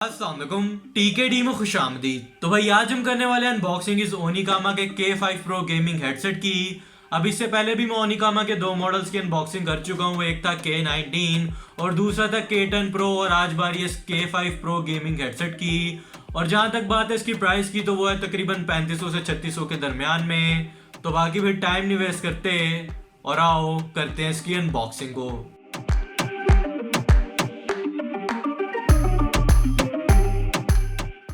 अस्सलामुअलैकुम टीकेडी में खुशामदीद। तो भाई आज हम करने वाले अनबॉक्सिंग इस ओनिकामा के K5 Pro गेमिंग हेडसेट की। अब इससे पहले भी मैं ओनिकामा के दो मॉडल्स की अनबॉक्सिंग कर चुका हूँ, एक था K19 और दूसरा था K10 Pro और आज बारी है K5 Pro गेमिंग हेडसेट की। और जहाँ तक बात है इसकी प्राइस की तो वो है तकरीबन 3500 से 3600 के दरमियान में। तो बाकी फिर टाइम नहीं वेस्ट करते और आओ करते हैं इसकी अनबॉक्सिंग को।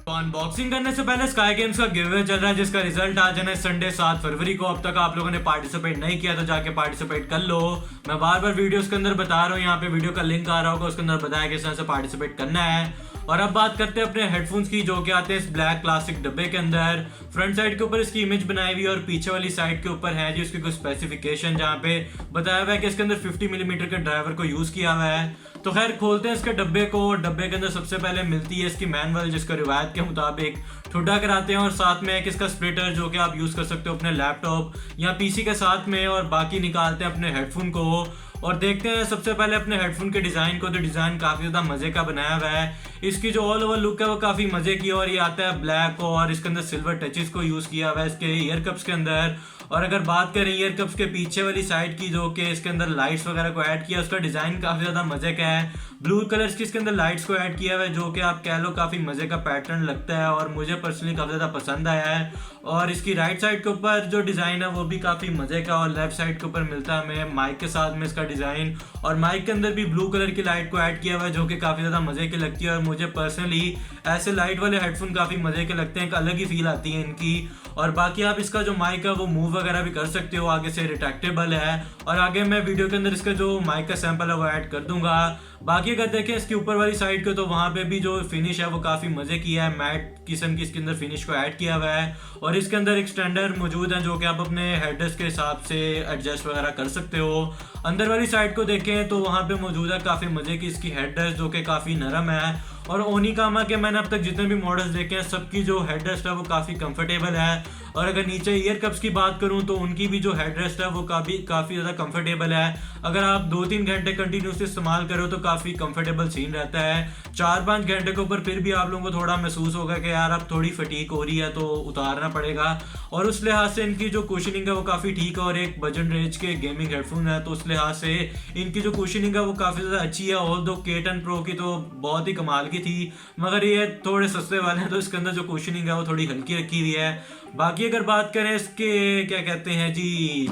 अनबॉक्सिंग करने से पहले स्काई गेम्स का गिव अवे चल रहा है जिसका रिजल्ट आ जाना है संडे 7 फरवरी को। अब तक आप लोगों ने पार्टिसिपेट नहीं किया तो जाके पार्टिसिपेट कर लो। मैं बार बार वीडियोस के अंदर बता रहा हूँ, यहाँ पे वीडियो का लिंक आ रहा होगा, उसके अंदर बताया किस तरह से पार्टिसिपेट करना है। और अब बात करते हैं अपने हेडफोन्स की जो कि आते हैं इस ब्लैक प्लास्टिक डब्बे के अंदर। फ्रंट साइड के ऊपर इसकी इमेज बनाई हुई है और पीछे वाली साइड के ऊपर है जी उसकी कुछ स्पेसिफिकेशन जहाँ पे बताया हुआ है कि इसके अंदर 50 मिलीमीटर के ड्राइवर को यूज किया हुआ है। तो खैर खोलते हैं इसके डब्बे को। डब्बे के अंदर सबसे पहले मिलती है इसकी मैनुअल जिसको रिवायत के मुताबिक ठुड्डा कराते हैं और साथ में एक इसका स्प्लिटर जो कि आप यूज कर सकते हो अपने लैपटॉप या पीसी के साथ में। और बाकी निकालते हैं अपने हेडफोन को और देखते हैं सबसे पहले अपने हेडफोन के डिजाइन को। तो डिजाइन काफी ज्यादा मजे का बनाया हुआ है। इसकी जो ऑल ओवर लुक है वो काफी मजे की और ये आता है ब्लैक और इसके अंदर सिल्वर टचेस को यूज किया हुआ है इसके ईयर कप्स के अंदर। और अगर बात करें ईयर कप्स के पीछे वाली साइड की जो कि इसके अंदर लाइट्स वगैरह को ऐड किया, उसका डिजाइन काफी ज्यादा मजे का है। ब्लू कलर्स की इसके अंदर लाइट्स को ऐड किया हुआ है जो कि आप कह लो काफी मजे का पैटर्न लगता है और मुझे पर्सनली काफी ज्यादा पसंद आया है। और इसकी राइट साइड के ऊपर जो डिजाइन है वो भी काफी मजे का और लेफ्ट साइड के ऊपर मिलता है हमें माइक के साथ में इसका डिजाइन। और माइक के अंदर भी ब्लू कलर की लाइट को ऐड किया हुआ है जो कि काफी ज्यादा मजे की लगती है। और मुझे पर्सनली ऐसे लाइट वाले हेडफोन काफी मजे के लगते हैं, एक अलग ही फील आती है इनकी। और बाकी आप इसका जो माइक है वो मूव वगैरह भी कर सकते हो, आगे से रिट्रैक्टेबल है। और आगे मैं वीडियो के अंदर इसका जो माइक का सैंपल है वो ऐड कर दूंगा। बाकी अगर देखें इसके ऊपर वाली साइड को तो वहां पे भी जो फिनिश है वो काफी मजे की है, मैट किस्म की इसके अंदर फिनिश को ऐड किया हुआ है। और इसके अंदर एक स्टैंडर्ड मौजूद है जो कि आप अपने हेडरेस्ट के हिसाब से एडजस्ट वगैरह कर सकते हो। अंदर वाली साइड को देखें तो वहां पे मौजूद है काफी मजे की इसकी हेडरेस्ट जो कि काफी नरम है। और ओनिकामा के मैंने अब तक जितने भी मॉडल्स देखे हैं सबकी जो हेडरेस्ट है वो काफी कंफर्टेबल है। और अगर नीचे ईयर कप्स की बात करूं तो उनकी भी जो हेडरेस्ट है वो काफी ज्यादा कंफर्टेबल है। अगर आप 2-3 घंटे कंटिन्यूसली इस्तेमाल करो तो काफी कंफर्टेबल सीन रहता है। 4-5 घंटे के ऊपर फिर भी आप लोगों को थोड़ा महसूस होगा कि यार अब थोड़ी फटीक हो रही है तो उतारना पड़ेगा। और उस लिहाज से इनकी जो कुशनिंग है वो काफी ठीक है और एक बजट रेंज के गेमिंग हेडफोन है तो उस लिहाज से इनकी जो कुशनिंग है वो काफी ज्यादा अच्छी है। और दो K10 Pro की तो बहुत ही कमाल की थी, मगर ये थोड़े सस्ते वाले हैं तो इसके अंदर जो कुशनिंग है वो थोड़ी हल्की रखी हुई है। बाकी अगर बात करें इसके क्या कहते हैं जी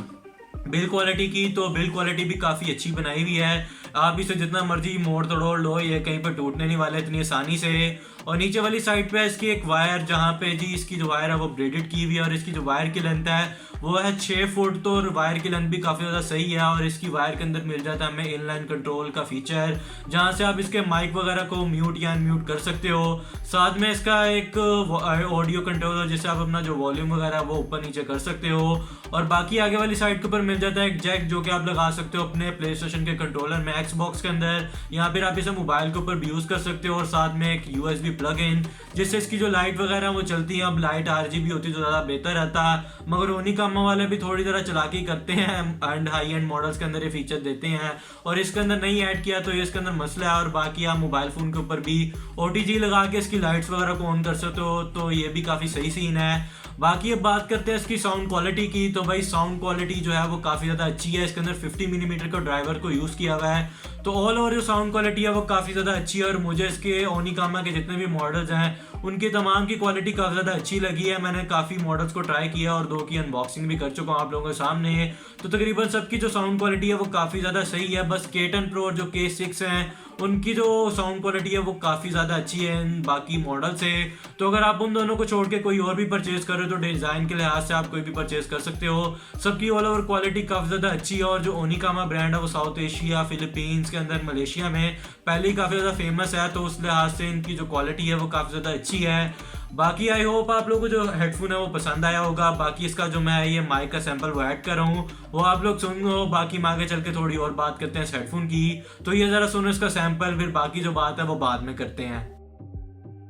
बिल्ड क्वालिटी की तो बिल्ड क्वालिटी भी काफ़ी अच्छी बनाई हुई है। आप इसे जितना मर्जी मोड़ तोड़ लो ये कहीं पर टूटने नहीं वाले इतनी आसानी से। और नीचे वाली साइड पे इसकी एक वायर जहाँ पे जी इसकी जो वायर है वो ब्रेडेड की हुई है और इसकी जो वायर की लेंथ है वो है 6 फुट। तो वायर की लेंथ भी काफ़ी ज़्यादा सही है। और इसकी वायर के अंदर मिल जाता है हमें इनलाइन कंट्रोल का फीचर जहाँ से आप इसके माइक वगैरह को म्यूट या अनम्यूट कर सकते हो। साथ में इसका एक ऑडियो कंट्रोलर जिससे आप अपना जो वॉल्यूम वगैरह वो ऊपर नीचे कर सकते हो। और बाकी आगे वाली साइड के ऊपर मिल जाता है एक जैक जो कि आप लगा सकते हो अपने प्ले स्टेशन के कंट्रोलर में एक्सबॉक्स के अंदर, या फिर आप इसे मोबाइल के ऊपर भी यूज़ कर सकते हो। और साथ में एक USB प्लग इन जिससे इसकी जो लाइट वगैरह वो चलती है। अब लाइट RGB होती तो ज़्यादा बेहतर रहता, मगर ओनिकामा वाले भी थोड़ी तरह चलाकी करते हैं एंड हाई एंड मॉडल्स के अंदर ये फीचर देते हैं और इसके अंदर नहीं ऐड किया तो ये इसके अंदर मसला है। और बाकी आप मोबाइल फ़ोन के ऊपर भी OTG लगा के इसकी लाइट्स वगैरह को ऑन कर सकते हो तो ये भी काफ़ी सही सीन है। बाकी अब बात करते हैं इसकी साउंड क्वालिटी की। तो भाई साउंड क्वालिटी जो है वो काफ़ी ज़्यादा अच्छी है। इसके अंदर 50 मिलीमीटर का ड्राइवर को यूज़ किया हुआ है तो ऑल ओवर जो साउंड क्वालिटी है वो काफ़ी ज़्यादा अच्छी है। और मुझे इसके ओनिकामा के जितने भी मॉडल्स हैं उनकी तमाम की क्वालिटी काफ़ी ज़्यादा अच्छी लगी है। मैंने काफ़ी मॉडल्स को ट्राई किया और 2 की अनबॉक्सिंग भी कर चुका हूँ आप लोगों के सामने। तो तकरीबन सबकी जो साउंड क्वालिटी है वो काफ़ी ज़्यादा सही है। बस K10 Pro और जो K6 हैं उनकी जो साउंड क्वालिटी है वो काफ़ी ज़्यादा अच्छी है इन बाकी मॉडल से। तो अगर आप उन दोनों को छोड़ के कोई और भी परचेज कर रहे हो तो डिज़ाइन के लिहाज से आप कोई भी परचेज कर सकते हो। सबकी ऑल ओवर क्वालिटी काफ़ी ज़्यादा अच्छी है। और जो ओनिकामा ब्रांड है वो साउथ एशिया, फिलीपींस के अंदर, मलेशिया में पहले ही काफ़ी ज़्यादा फेमस है तो उस लिहाज से इनकी जो क्वालिटी है वो काफ़ी ज़्यादा अच्छी है। बाकी आई होप आप लोगों को जो हेडफोन है वो पसंद आया होगा। बाकी इसका जो मैं ये माइक का सैंपल वो ऐड कर रहा हूँ वो आप लोग सुन लो। बाकी मैं आगे चल के थोड़ी और बात करते हैं इस हेडफोन की। तो ये ज़रा सुनो इसका सैंपल, फिर बाकी जो बात है वो बाद में करते हैं।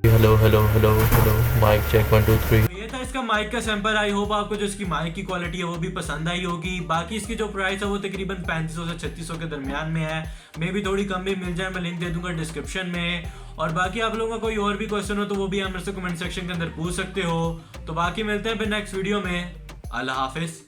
Hello hello hello hello mike check 1 2 3। ये था इसका माइक का सैंपल। आई होप आपको जो इसकी माइक की क्वालिटी है वो भी पसंद आई होगी। बाकी इसकी जो प्राइस है वो तकरीबन 3500 से 3600 के दरमियान में है। मे भी थोड़ी कम भी मिल जाए, मैं लिंक दे दूंगा डिस्क्रिप्शन में। और बाकी आप लोगों का कोई और भी क्वेश्चन हो तो वो भी आप मेरे से कमेंट सेक्शन के अंदर पूछ सकते हो। तो बाकी मिलते हैं फिर नेक्स्ट वीडियो में। अल्लाह हाफिज।